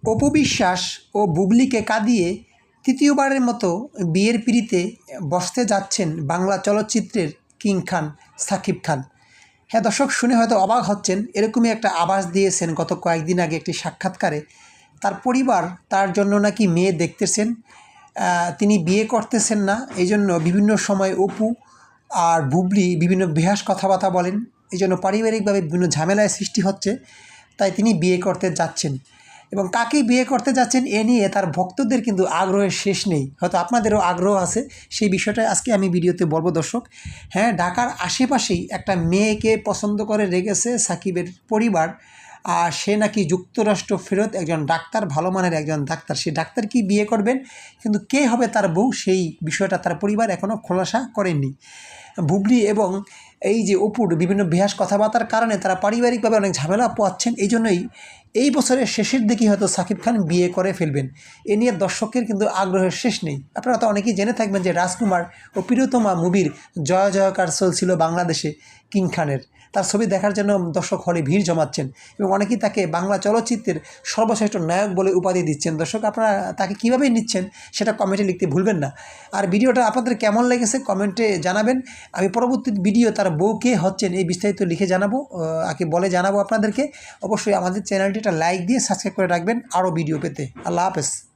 অপু বিশ্বাস ও বুবলিকে কাঁদিয়ে তৃতীয়বারের মতো বিয়ের পিঁড়িতে বসতে যাচ্ছেন বাংলা চলচ্চিত্রের কিং খান শাকিব খান। হ্যাঁ দর্শক, শুনে হয়তো অবাক হচ্ছেন, এরকমই একটা আভাস দিয়েছেন গত কয়েকদিন আগে একটি সাক্ষাৎকারে। তার পরিবার তার জন্য নাকি মেয়ে দেখতেছেন, তিনি বিয়ে করতেছেন না, এই জন্য বিভিন্ন সময় অপু আর বুবলি বিভিন্ন বেহাস কথাবার্তা বলেন, এই জন্য পারিবারিকভাবে বিভিন্ন ঝামেলায় সৃষ্টি হচ্ছে, তাই তিনি বিয়ে করতে যাচ্ছেন। এবং কাকে বিয়ে করতে যাচ্ছেন এ নিয়ে তার ভক্তদের কিন্তু আগ্রহের শেষ নেই, হয়তো আপনাদেরও আগ্রহ আছে। সেই বিষয়টা আজকে আমি ভিডিওতে বলবো দর্শক। হ্যাঁ, ঢাকার আশেপাশেই একটা মেয়েকে পছন্দ করে রেখেছে সাকিবের পরিবার, আর সে নাকি যুক্তরাষ্ট্র ফেরত একজন ডাক্তার, ভালো মানের একজন ডাক্তার। সেই ডাক্তার কি বিয়ে করবেন, কিন্তু কে হবে তার বউ সেই বিষয়টা তার পরিবার এখনও খোলাসা করেননি। বুবলি এবং এই যে অপুর বিভিন্ন বেহাস কথাবার্তার কারণে তারা পারিবারিকভাবে অনেক ঝামেলা পোয়াচ্ছেন, এই জন্যই এই বছরের শেষের দিকেই হয়তো সাকিব খান বিয়ে করে ফেলবেন। এ নিয়ে দর্শকের কিন্তু আগ্রহের শেষ নেই। আপনারা তো অনেকেই জেনে থাকবেন যে রাজকুমার ও প্রিয়তমা মুভির জয় জয়কার চলছিল বাংলাদেশে কিং খানের। তার ছবি দেখার জন্য দর্শক হলে ভিড় জমাচ্ছেন এবং অনেকেই তাকে বাংলা চলচ্চিত্রের সর্বশ্রেষ্ঠ নায়ক বলে উপাধি দিচ্ছেন। দর্শক, আপনারা তাকে কীভাবে নিচ্ছেন সেটা কমেন্টে লিখতে ভুলবেন না। আর ভিডিওটা আপনাদের কেমন লেগেছে কমেন্টে জানাবেন। আমি পরবর্তী ভিডিও তার বউ কে হচ্ছেন এই বিস্তারিত লিখে জানাবো, জানাবো আপনাদেরকে। অবশ্যই আমাদের চ্যানেলটি একটা লাইক দিয়ে সাবস্ক্রাইব করে রাখবেন আরও ভিডিও পেতে। আল্লাহ হাফেজ।